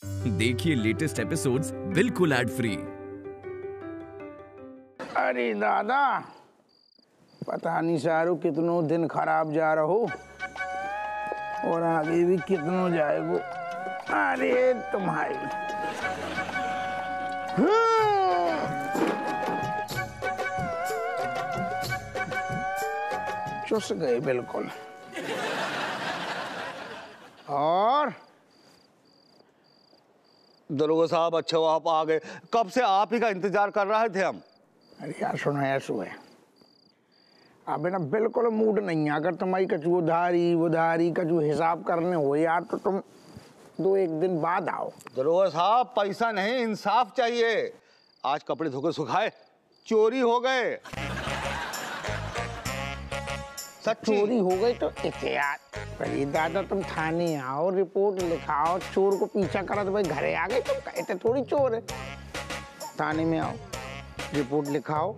देखिए latest episodes बिल्कुल ad free. अरे दादा, पता नहीं शाहरुख कितनों दिन खराब जा रहो और आगे भी कितनों जाएगो। अरे तुम्हारी चुस गए बिल्कुल। और दरोगा साहब, अच्छा आप आ गए। कब से आप ही का इंतजार कर रहे थे हम। अरे यार सुनो, ऐसो है अब ना बिल्कुल मूड नहीं है। अगर तुम्हारी कछु उधारी कछु हिसाब करने हो यार तो तुम 2-1 दिन बाद आओ। दरोगा साहब, पैसा नहीं इंसाफ चाहिए। आज कपड़े धोकर सुखाए, चोरी हो गए। चोरी हो गई तो यार अरे दादा, तुम थाने आओ, रिपोर्ट लिखाओ, चोर को पीछा करा तो भाई घरे आ गए। तुम कहते थोड़ी चोर है। थाने में आओ, रिपोर्ट लिखाओ,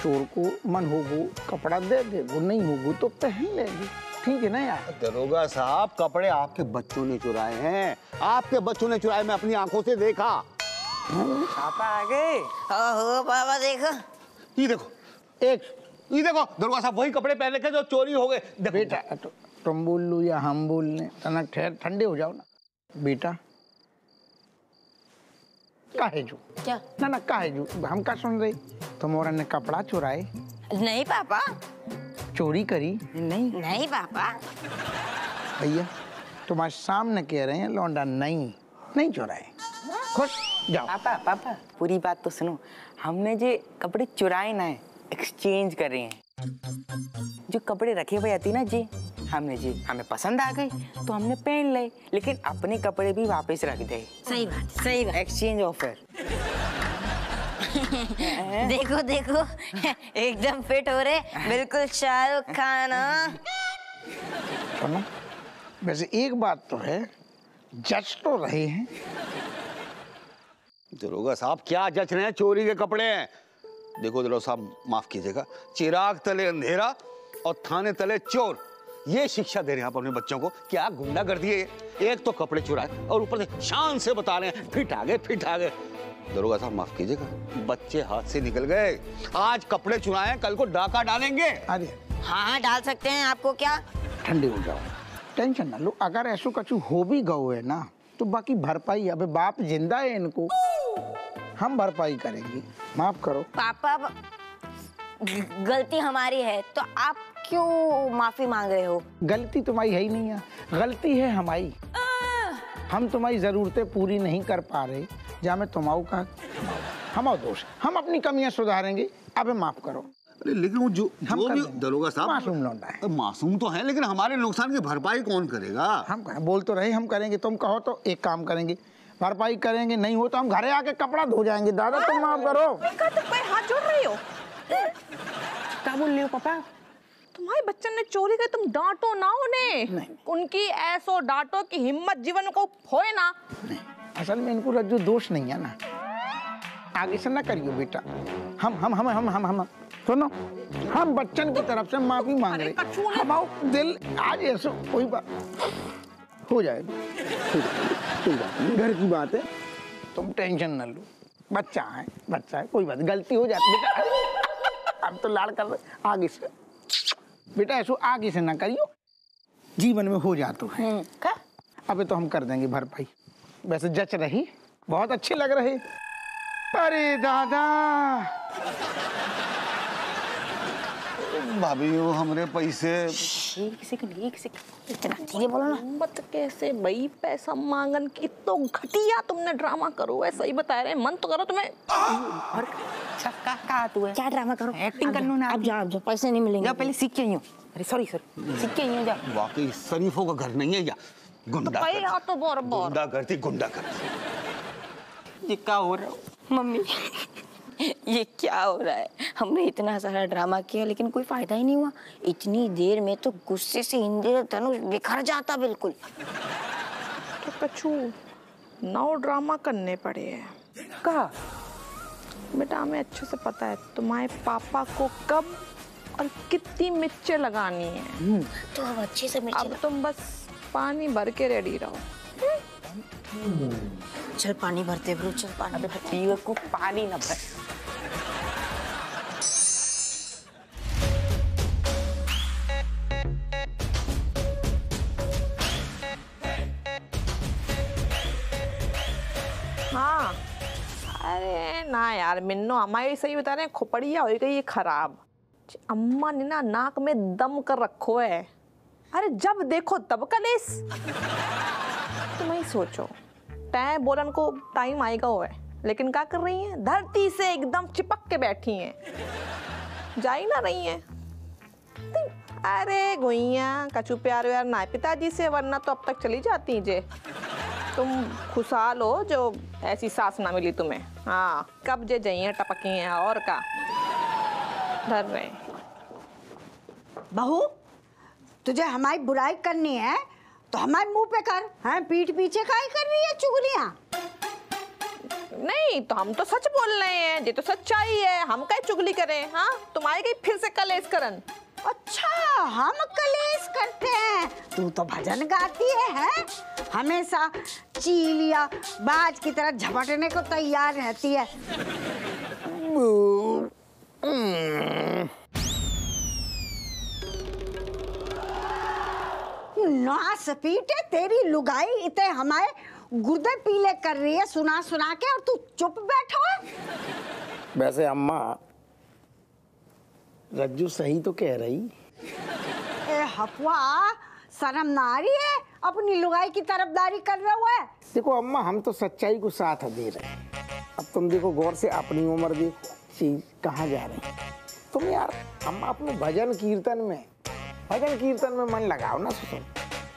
चोर को मन होगो कपड़ा दे देगो, नहीं होगो तो पहन लेगी। ठीक है ना यार। दरोगा साहब, कपड़े आपके बच्चों ने चुराए हैं। आपके बच्चों ने चुराए, मैं अपनी आंखों से देखा। पापा आ गए। ओहो पापा देखो, ये देखो, ये देखो दरोगा साहब, वही कपड़े पहने के जो चोरी हो गए। बेटा तुम बोल लो या हम बोल लें, तना ठंडे हो जाओ ना। बेटा काहे जो क्या ना काहे जो हम का सुन रहे, तुम्हारा ने कपड़ा चुराए? नहीं पापा, चोरी करी? नहीं पापा। भैया तुम्हारे सामने कह रहे हैं, लौंडा नहीं चुराए। खुश जाओ। पापा पूरी बात तो सुनो। हमने जो कपड़े चुराए ना एक्सचेंज कर रहे हैं। जो कपड़े रखे हुए आती ना जी, हमें पसंद आ गए तो हमने पहन ले, लेकिन अपने कपड़े भी वापस रख दे। सही बात। Exchange offer. देखो देखो एकदम फिट हो रहे, बिल्कुल शाहरुख खान। सुनो, वैसे एक बात तो है, जज तो रहे हैं। दरोगा साहब, क्या जच रहे हैं? चोरी के कपड़े हैं। देखो दरोगा साहब, माफ कीजिएगा, चिराग तले अंधेरा और थाने तले चोर, ये शिक्षा दे रहे हैं आप अपने बच्चों को। क्या गुंडागर्दी है। एक तो कपड़े चुराए और ऊपर से शान से बता रहे हैं फिट आ गए। दरोगा साहब माफ कीजिएगा, बच्चे हाथ से निकल गए। आज कपड़े चुराए, कल को डाका डालेंगे। अरे हाँ डाल सकते हैं, आपको क्या। ठंडे हो जाओ, टेंशन ना लो। अगर ऐसा कछु हो भी गयो है ना तो बाकी भरपाई, अबे बाप जिंदा है, इनको हम भरपाई करेंगे। माफ करो पापा, गलती हमारी है तो आप क्यों माफी मांग रहे हो? गलती तुम्हारी है ही नहीं है, गलती है हमारी। हम तुम्हारी जरूरतें पूरी नहीं कर पा रहे, जहाँ में तुम्हारा का हमारा दोष। हम अपनी कमियां सुधारेंगे, अबे माफ करो। अरे लेकिन वो जो भी दरोगा साहब मासूम लौंडा है। मासूम तो है, लेकिन हमारे नुकसान की भरपाई कौन करेगा? हम बोल तो रहे हम करेंगे। तुम कहो तो एक काम करेंगे, भरपाई करेंगे, नहीं हो तो हम घरे आके कपड़ा धो जाएंगे। दादा तुम माफ करो। तुम हाथ जोड़ रही हो? क्या बोल रहे हो पापा? तुम्हारे बच्चे ने चोरी की, तुम डांटो ना उन्हें। उनकी ऐसो डांटो कि हिम्मत जीवन को खोए ना। नहीं, असल में इनको रज्जू दोष नहीं है ना। आगे से ना करियो बेटा। हम सुनो, हम बच्चन की तरफ से माफी मांग रहे। हम आओ दिल आज ऐसा कोई बात हो जाएगी, कोई बात नहीं, घर की बात है, तुम टेंशन न लो। बच्चा है कोई बात, गलती हो जाती बेटा। अब तो लाड़ कर रहे, आगे से बेटा ऐसा आगे से ना करियो, जीवन में हो जाता है। क्या? अबे तो हम कर देंगे भरपाई। वैसे जच रही, बहुत अच्छे लग रहे। अरे दादा, भाभी वो हमरे पैसे। एक सेकंड इतना धीरे बोलो ना। मत कैसे भाई, पैसा मांगन की तो घटिया तुमने ड्रामा करो। ऐसा ही बता रहे, मन तो करो तुम्हें। और कहा तू है? क्या ड्रामा करो? एक्टिंग करनो ना। अब जाओ, पैसे नहीं मिलेंगे। जा पहले सीख के आई हूँ। अरे सॉरी सीख के आई हूँ। जा। वाकई शरीफों का घर नहीं है या गुंडागर्दी। ये क्या हो रहा है मम्मी? ये क्या हो रहा है? हमने इतना सारा ड्रामा किया लेकिन कोई फायदा ही नहीं हुआ। इतनी देर में तो गुस्से से इंद्र धनुष बिखर जाता बिल्कुल। तो कछु 9 ड्रामा करने पड़े हैं। कहा बेटा हमें अच्छे से पता है तुम्हारे पापा को कब और कितनी मिर्चें लगानी है। तो अब अच्छे से अब तुम बस पानी भर के रेडी रहो। चल पानी भरते ब्रो, चल पानी। अबे पीवे को पानी ना भर। हाँ अरे ना यार मिन्नो, हमारी सही बता रहे हैं, खोपड़िया हो गई है खराब। अम्मा ने ना नाक में दम कर रखो है। अरे जब देखो तब कलेस। तुम ही सोचो, तय बोलन को टाइम आएगा हुआ है, लेकिन क्या कर रही हैं? धरती से एकदम चिपक के बैठी हैं, जा ही ना रही हैं। अरे गोइया कचू प्यार व्यार ना पिताजी से, वरना तो अब तक चली जाती जे। तुम खुशहाल हो जो ऐसी सास ना मिली तुम्हें। हाँ कब जे जाइए टपकी हैं और का डर रहे। बहू तुझे हमारी बुराई करनी है तो हमारे मुंह पे कर, हैं पीठ पीछे काहे कर रही है चुगलियां? नहीं तो हम तो सच बोल रहे हैं, ये तो सच्चाई है, हम कहीं चुगली करें? हाँ तुम आएगी फिर से कलेश करन। अच्छा हम कलेश करते हैं, तू तो भजन गाती है? हमेशा चील या बाज की तरह झपटने को तैयार रहती है। ना सपीटे तेरी लुगाई इतने हमारे गुर्दे पीले कर रही है सुना सुना के, और तू चुप बैठो। वैसे अम्मा रज्जू सही तो कह रही। ए हफवा, शर्म ना आ रही है? अपनी लुगाई की तरफदारी कर रहे हुए। देखो अम्मा, हम तो सच्चाई को साथ दे रहे हैं। अब तुम देखो गौर से, अपनी उम्र देखो, चीज कहाँ जा रही है। तुम यार अम्मा अपने भजन कीर्तन में मन लगाओ ना। सुन,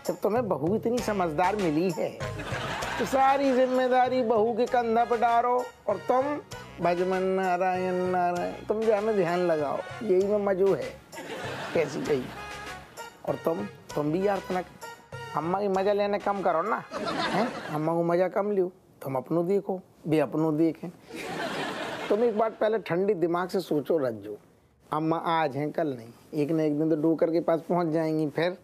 जब तुम्हें बहू इतनी समझदार मिली है तो सारी जिम्मेदारी बहू के कंधा पर डालो और तुम भजमन नारायण नारायण, तुम जाने ध्यान लगाओ, यही में मजो है। कैसी गई? और तुम भी यार अपना अम्मा की मजा लेने कम करो ना, हैं? अम्मा को मजा कम लियो, तुम अपनों देखो, भी अपनों देखें। तुम एक बात पहले ठंडी दिमाग से सोचो रज्जू, अम्मा आज हैं कल नहीं, एक न एक दिन तो डोकर के पास पहुंच जाएंगी, फिर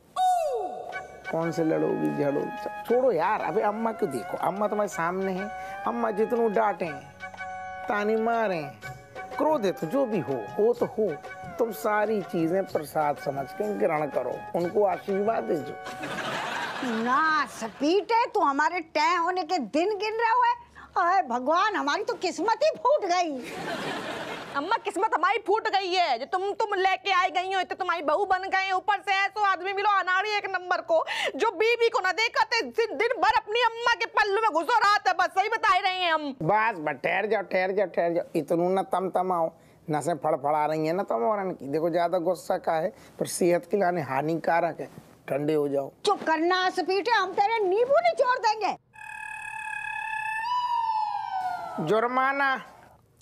कौन से लड़ोगी झड़ोगी? छोड़ो यार, अबे अम्मा क्यों देखो, अम्मा तुम्हारे सामने है। अम्मा जितनों डांटे तानी मारे क्रोध तो जो भी हो तो हो, तुम सारी चीजें प्रसाद समझ के ग्रहण करो, उनको आशीर्वाद दीजिए। ना सपीटे, तू हमारे तय होने के दिन गिन रहे हुए। अरे भगवान, हमारी तो किस्मत ही फूट गई। अम्मा किस्मत हमारी फूट गई है, जो तुम लेके आई गई हो, तो तुम्हारी बहू बन गए, ऊपर से ऐसो आदमी मिलो अनाड़ी एक नंबर को, जो बीवी को ना देखा थे, दिन भर अपनी अम्मा के पल्लू में घुसो रहा था। बस सही बता ही रहे हैं हम। बस ठहर जाओ, इतनू ना तम आओ, नसें फड़फड़ा रही है ना तुम औरन की। देखो ज्यादा गुस्सा का है पर सेहत के लिए हानिकारक है, ठंडे हो जाओ। चुप करना सपीटे, हम तेरे नींबू निचोड़ देंगे। जुर्माना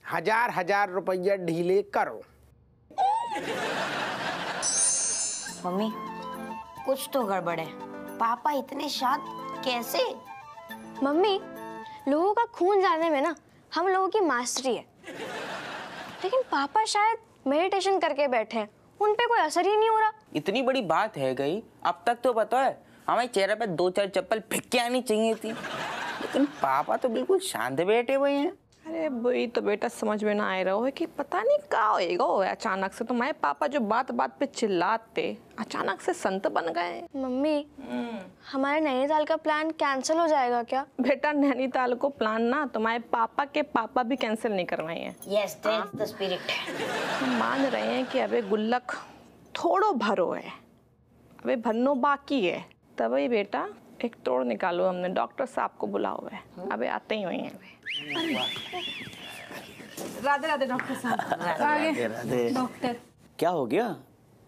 1000 रुपया ढीले करो। मम्मी कुछ तो गड़बड़ है, पापा इतने शांत कैसे? मम्मी लोगों का खून जानने में ना हम लोगों की मास्टरी है, लेकिन पापा शायद मेडिटेशन करके बैठे हैं, उन पे कोई असर ही नहीं हो रहा। इतनी बड़ी बात है गई, अब तक तो पता है हमारे चेहरे पे 2-4 चप्पल फेंक के आनी चाहिए थी, लेकिन पापा तो बिल्कुल शांत बैठे हुए हैं। अरे वही तो बेटा समझ में ना आ रहा है कि पता नहीं क्या होएगा। अचानक से तुम्हारे पापा जो बात बात पे चिल्लाते, अचानक से संत बन गए। मम्मी हमारे नैनीताल का प्लान कैंसिल हो जाएगा क्या? बेटा नैनीताल को प्लान ना तुम्हारे पापा के पापा भी कैंसिल नहीं करवाए हैं। Yes that's the spirit. हम मान रहे हैं कि अबे गुल्लक थोड़ो भरो है, अबे भरनो बाकी है, तभी बेटा एक तोड़ निकालो। हमने डॉक्टर साहब को बुला हुआ है, अबे आते ही हुए हैं। राधे राधे डॉक्टर साहब। राधे। डॉक्टर क्या हो गया?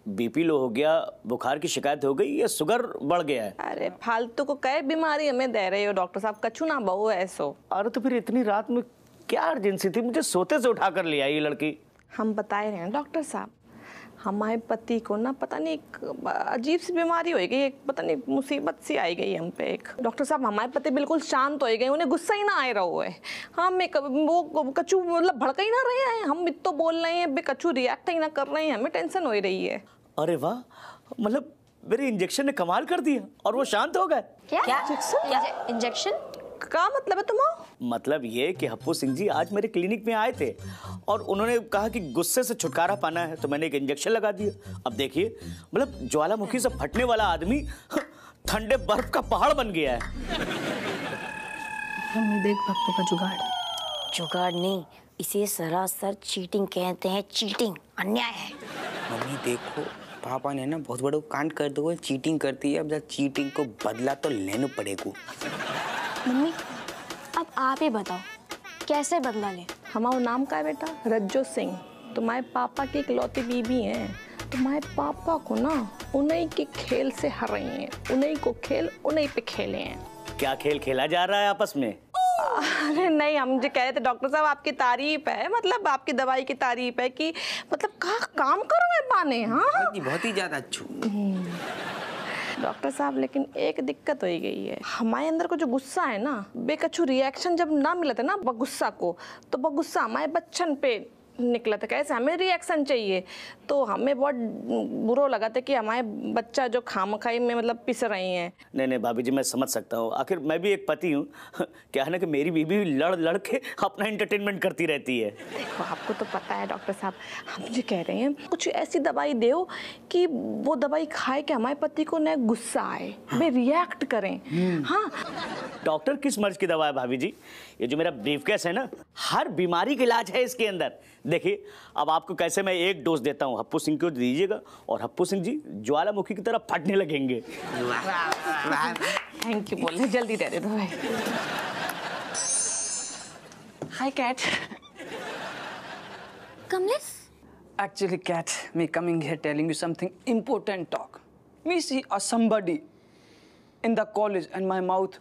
बीपी लो हो गया, बुखार की शिकायत हो गई या शुगर बढ़ गया है? अरे फालतू को कई बीमारी हमें दे रहे हो डॉक्टर साहब, कछू ना बहु है ऐसो। अरे तो फिर इतनी रात में क्या अर्जेंसी थी? मुझे सोते से उठा कर ले आई ये लड़की। हम बता रहे हैं डॉक्टर साहब, हमारे पति को ना पता नहीं एक अजीब सी बीमारी हो गई, एक पता नहीं मुसीबत सी आई गई हम पे एक। डॉक्टर साहब हमारे पति बिल्कुल शांत हो गए, उन्हें गुस्सा ही ना आ रहा हुआ है। हम वो कचू मतलब भड़का ही ना रहे हैं, हम इतना बोल रहे हैं, कचू रिएक्ट ही ना कर रहे हैं, हमें टेंशन हो रही है। अरे वाह, मतलब मेरे इंजेक्शन ने कमाल कर दिया और वो शांत हो गए। क्या इंजेक्शन? क्या मतलब है तुम्हारा? मतलब ये कि हप्पू सिंह जी आज मेरे क्लिनिक में आए थे और उन्होंने कहा कि गुस्से से छुटकारा पाना है, तो मैंने एक इंजेक्शन लगा दिया। अब देखिए, मतलब ज्वालामुखी से फटने वाला आदमी ठंडे बर्फ का पहाड़ बन गया है। मम्मी देख भक्तों का जुगाड़। जुगाड़ नहीं, इसे सरासर चीटिंग कहते हैं। चीटिंग अन्याय है। मम्मी देखो, पापा ने ना बहुत बड़ा कांड कर दो, चीटिंग करती है। अब जब चीटिंग को बदला तो लेना पड़ेगा। मम्मी अब आप ही बताओ कैसे बदला ले? हमारा नाम का है बेटा रज्जो सिंह, तुम्हारे पापा की इकलौती बीबी हैं। तुम्हारे पापा को ना उन्हीं के खेल से हर रही हैं, उन्हीं को खेल उन्हीं पे खेले हैं। क्या खेल खेला जा रहा है आपस में? अरे नहीं, हम जो कह रहे थे डॉक्टर साहब आपकी तारीफ है, मतलब आपकी दवाई की तारीफ है कि मतलब काम करो मैं पाने। हाँ बहुत ही ज्यादा अच्छू डॉक्टर साहब, लेकिन एक दिक्कत हो गई है। हमारे अंदर को जो गुस्सा है ना, बेकछु रिएक्शन जब ना मिला था ना गुस्सा को, तो वो गुस्सा हमारे बच्चन पे निकला था। कैसे हमें रिएक्शन चाहिए, तो हमें बहुत बुरा लगा था कि हमारे बच्चा जो खामखाई में मतलब पिस रही हैं। नहीं भाभी जी, मैं समझ सकता हूँ, आखिर मैं भी एक पति हूँ। क्या है ना कि मेरी बीबी लड़ के अपना एंटरटेनमेंट करती रहती है। देखो आपको तो पता है डॉक्टर साहब, हम जो कह रहे हैं कुछ ऐसी दवाई दो कि वो दवाई खाए कि हमारे पति को न गुस्सा आए, वे रिएक्ट करें। हाँ डॉक्टर किस मर्ज की दवा है भाभी जी? ये जो मेरा ब्रीफकेस है ना, हर बीमारी का इलाज है इसके अंदर। देखिए अब आपको कैसे मैं एक डोज देता हूँ, हप्पू सिंह को दीजिएगा और हप्पू सिंह जी ज्वालामुखी की तरह फटने लगेंगे। थैंक यू बोले, जल्दी दे दे दो भाई। Hi cat. Kamlesh, Actually, Cat, me coming here telling you something important talk. Me see a somebody in the college and my mouth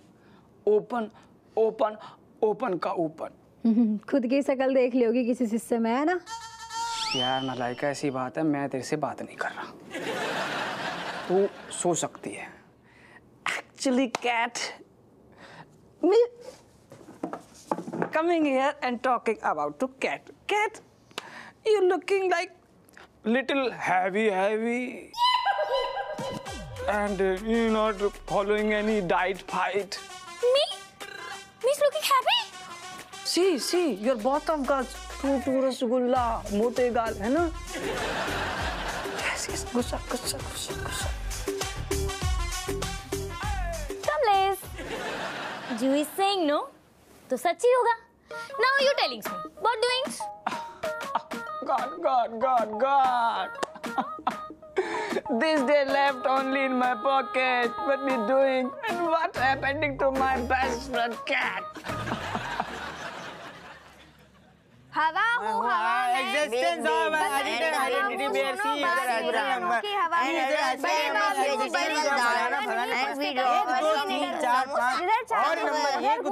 open का open. खुद की शक्ल देख ली होगी किसी हिस्से में, है ना? यार मलाइका, ऐसी बात है, मैं तेरे से बात नहीं कर रहा। तू सो सकती है। Actually, Cat, me coming here and talking about to Cat. Cat, you're looking like little heavy, and you're not following any diet fight. Me? Me's looking happy? See, you're both of girls. Two rasgulla, mote gaal, है ना? Yes, गुस्सा. Kamlesh, you is saying no, तो सच ही होगा. Now you telling me, what doings? God. This day left only in my pocket. What we doing? And what happening to my best friend Cat? हवा हूँ हवा में Existence of identity bear see की हवा में बड़े बाबू को बड़ी और नंबर 1 2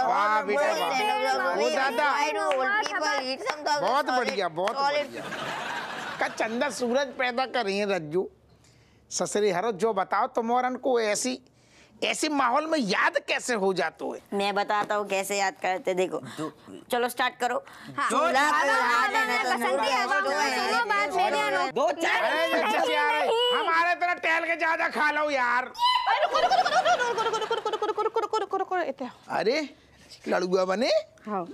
वाह बेटा वो दादा बहुत बढ़िया का चंदा सूरज पैदा कर रही है रज्जू। ससुरी हरो जो बताओ तुमोरन को ऐसी माहौल में याद कैसे हो जाते हो? मैं बताता हूँ कैसे याद करते। देखो चलो स्टार्ट करो। हमारे तरह टहल के ज्यादा खा लो यार। अरे लड़ुआ बने। हाँ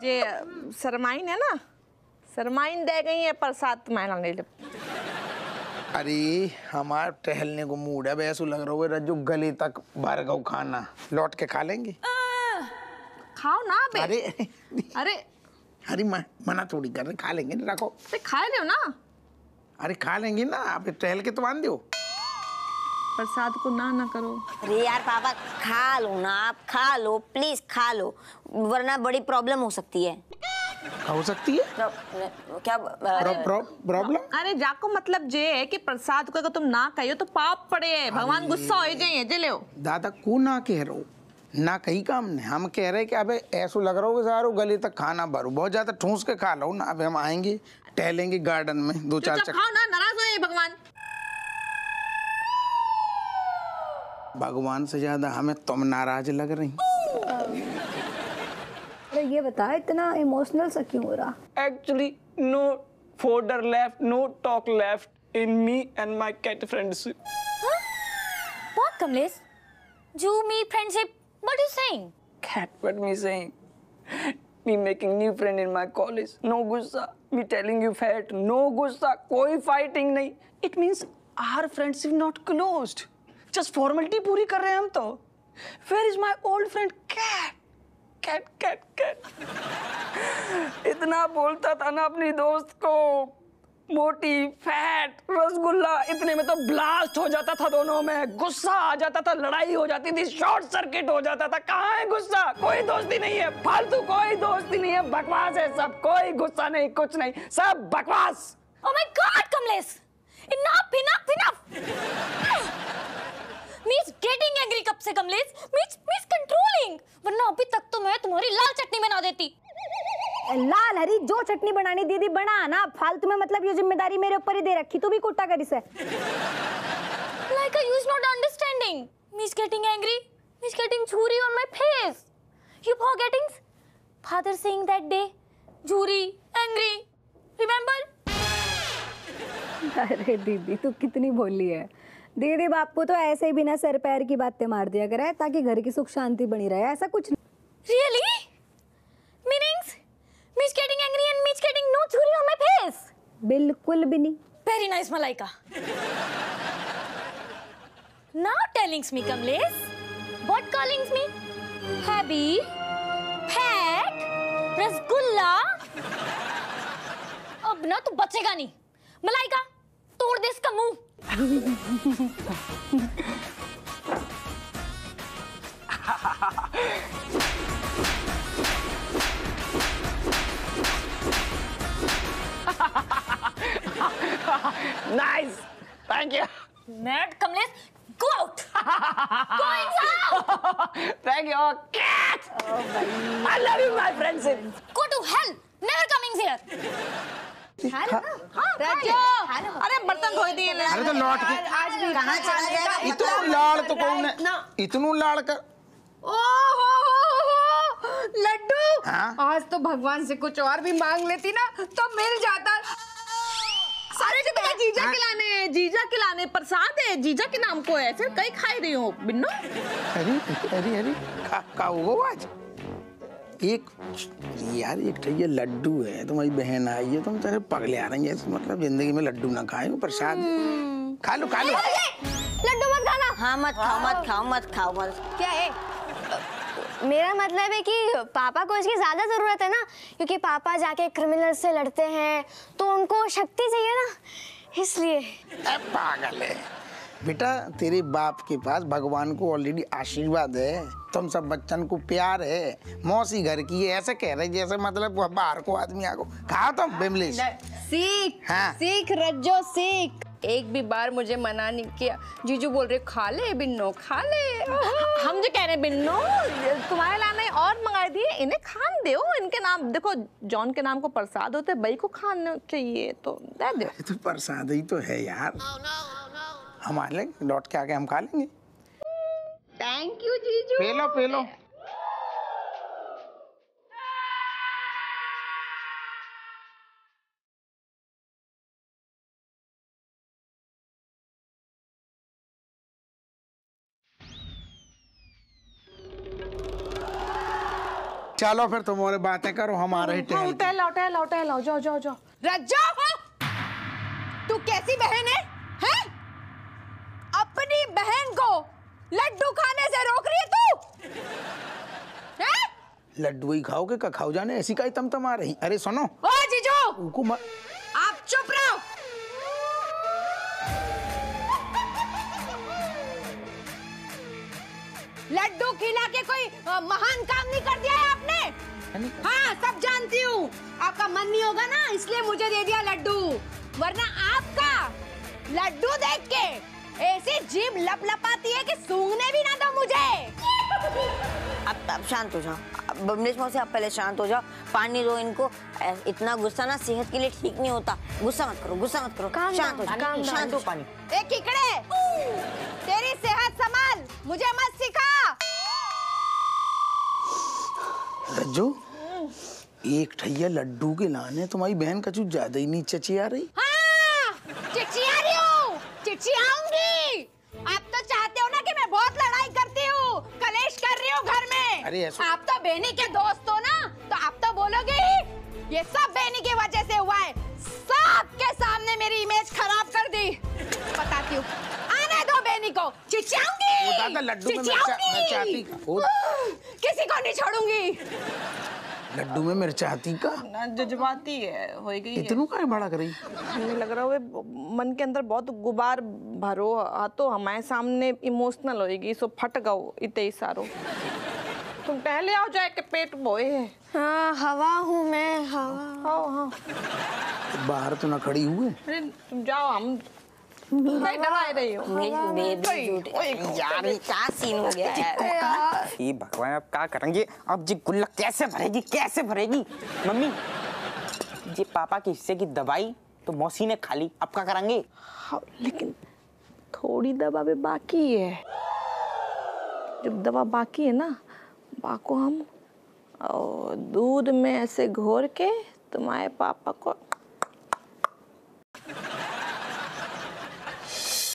ये सरमाइन है ना, सरमाइन दे गई है प्रसाद मैंने ले ले। अरे हमारे टहलने को मूड है, वैसे लग रहा है रज्जू गले तक बार गौ खाना लौट के खा लेंगे। खाओ ना बे। अरे मना थोड़ी कर रहे, खा लेंगे रखो। खा ले ना। अरे खा लेंगे ना, आप टहल के तो बांध दो। प्रसाद को ना करो। अरे यार पापा खा लो ना, आप खा लो प्लीज, खा लो वरना बड़ी प्रॉब्लम हो सकती है। हो सकती है क्या प्रॉब्लम? अरे जाको मतलब जे है कि प्रसाद को अगर तुम ना कहियो तो पाप पड़े, भगवान गुस्सा हो जाए। जे लो दादा को ना कह रहा हूँ, ना कहीं काम नहीं, हम कह रहे कि अबे ऐसा लग रहा हो सारो गले तक खाना भरो, बहुत ज्यादा ठूस के खा लो ना। अब हम आएंगे टहलेंगे गार्डन में 2-4 चक्कर। खाओ ना, नाराज हो भगवान। भगवान से ज्यादा हमें तुम नाराज लग रही। अरे ये बता इतना इमोशनल सा क्यों हो रहा? Actually, no fodder left, no talk left in me and my cat friendship. Kamlesh? You, me, friendship. What are you saying? Cat, what me saying? Me making new friend in my college. No gussa. Me telling you fat. No gussa. कोई fighting नहीं. It means our friendship not closed. Just formality पूरी कर रहे हैं हम तो. Where is my old friend Cat? Cat, cat, cat. इतना बोलता था ना अपनी दोस्त को. मोटी, फैट, रसगुल्ला, इतने में तो ब्लास्ट हो जाता था दोनों में. गुस्सा आ जाता था, लड़ाई हो जाती थी, शॉर्ट सर्किट हो जाता था. कहाँ है गुस्सा? कोई दोस्ती नहीं है, फालतू कोई दोस्ती नहीं है, बकवास है सब. कोई गुस्सा नहीं, कुछ नहीं, सब बकवास. Oh my God, Kamlesh! Enough, enough, enough! Me's getting angry कब से Kamlesh? Me's controlling. वरना अभी तक तो मैं तुम्हारी लाल चटनी बना देती. लाल हरी जो चटनी बनानी दीदी बना ना. फालतू में मतलब ये जिम्मेदारी मेरे ऊपर ही दे रखी. तू भी कुट्टा कर इसे. Laika, you is not understanding. Me's getting angry. Me's getting churi on my face. You forgetting? Father saying that day, churi, angry. Remember? अरे दीदी तू कितनी भोली है. दीदी बाप को तो ऐसे ही बिना सर पैर की बातें मार दिया करे ताकि घर की सुख शांति बनी रहे. ऐसा कुछ नहीं. Really? Meanings? Me's getting angry and me's getting no churi on my face. बिल्कुल भी नहीं. Very nice, Malaika. Now telling me, Kamlesh. What calling me? Happy, fat, rasgulla. अब ना तू बचेगा नहीं. मलाइका, तोड़ दे इसका मुंह. Nice. Thank you. Mad Kamlesh, go out. Go inside. Thank you. Oh, Cat. Oh, I love you, my friendship. Go to hell. Never coming here. अरे बर्तन धोई दिए. अरे तो लौट के आज भी कहाँ चला जाएगा? इतना लाड़ तो कौन है? इतना लाड़ कर. लड्डू. हाँ? आज तो भगवान से कुछ और भी मांग लेती ना तो मिल जाता. अरे कितना जीजा खिलाने, जीजा खिलाने प्रसाद है, जीजा के नाम को है. फिर कहीं खाई रही हो बिन्नो? अरे अरे अरे का वो आज एक यार एक ये लड्डू है. तुम्हारी बहन आई है तुम तेरे पगले आ रही है. मतलब जिंदगी में लड्डू ना खाए प्रसाद. खा लो खा लो. लड्डू मत खाना. हाँ मत खाओ मत खाओ मत खाओ मत. क्या है? मेरा मतलब है कि पापा को इसकी ज्यादा जरूरत है ना, क्योंकि पापा जाके क्रिमिनल से लड़ते हैं तो उनको शक्ति चाहिए ना, इसलिए. पागल है बेटा. तेरे बाप के पास भगवान को ऑलरेडी आशीर्वाद है. तुम सब बच्चन को प्यार है. मौसी घर की है. ऐसे कह रहे जैसे मतलब बाहर को आदमी आगो. खाओ तुम बिमलेश. सीख. हाँ. सीख रज्जो सीख. एक भी बार मुझे मना नहीं किया. जीजू बोल रहे खा ले बिन्नो खा ले. हम जो कह रहे हैं बिन्नो तुम्हारे लाने और मंगा दिए. इन्हें खान दो. इनके नाम देखो, जॉन के नाम को प्रसाद होते हैं, बई को खाना चाहिए तो दे दो. तो प्रसाद ही तो है यार. हम आ लेंगे लौट के आके हम खा लेंगे. थैंक यू जीजू. पेलो पेलो. चलो फिर तुम और बातें करो. हमारे ही टहल जाओ जाओ जाओ. रज्जो तू कैसी बहन है? हैं? अपनी बहन को लड्डू खाने से रोक रही है तू? हैं? लड्डू ही खाओगे का खाओ जाने. ऐसी का ही तम आ रही. अरे सुनो. ओ जीजू उनको आप चुप रहो. लड्डू खिला के कोई महान काम नहीं कर दिया है आपने. हाँ सब जानती हूँ. आपका मन नहीं होगा ना इसलिए मुझे दे दिया लड्डू. वरना आपका लड्डू देख के ऐसी जीभ लपलपाती है कि सूंघने भी ना दो मुझे. अब शांत हो जाओ. बमलेश मौसी आप पहले शांत हो जाओ. पानी दो इनको. इतना गुस्सा ना सेहत के लिए ठीक नहीं होता. गुस्सा मत करो गुस्सा मत करो. शांत हो जाओ. शांत हो. पानी. ए किकड़े तेरी सेहत संभाल. मुझे मत सिखा. रज्जो एक ठैया लड्डू के लाने तुम्हारी बहन का कुछ ज्यादा ही नहीं चचिया रही. हाँ चिचिया रही हूँ. चिचियाऊंगी. आप तो चाहते हो ना कि मैं अरे ऐसा आप तो बेनी के दोस्त हो ना, तो आप तो बोलोगे ही ये सब बेनी की वजह से हुआ है। सबके सामने मेरी इमेज खराब कर दी। बताती हूँ, आने दो बेनी को, चिचियाऊंगी। वो दादा लड्डू में मिर्चाती का किसी को नहीं छोड़ूंगी। लड्डू में मिर्चाती का ना जज्बाती है, हो गई है। इतनू का बड़ा करी। हमें लग रहा है मन के अंदर बहुत गुबार भरो तो हमारे सामने इमोशनल होएगी, सो फट गओ इतने ही सारो। तुम टहले आओ जाए के पेट बोए है। हाँ हवा हूँ मैं, हवा। हाँ हाँ बाहर तो ना खड़ी हुए। अरे तुम जाओ, हम नहीं डरा रही हो। यार ये क्या सीन हो गया यार। ये भगवान अब क्या करेंगे, अब जी गुल्लक कैसे भरेगी, कैसे भरेगी। मम्मी जी पापा के हिस्से की दवाई तो मौसी ने खा ली, अब क्या करेंगे। हाँ, लेकिन थोड़ी दवा भी बाकी है। जब दवा बाकी है ना, बाको हम दूध में ऐसे घोर के तुम्हारे पापा को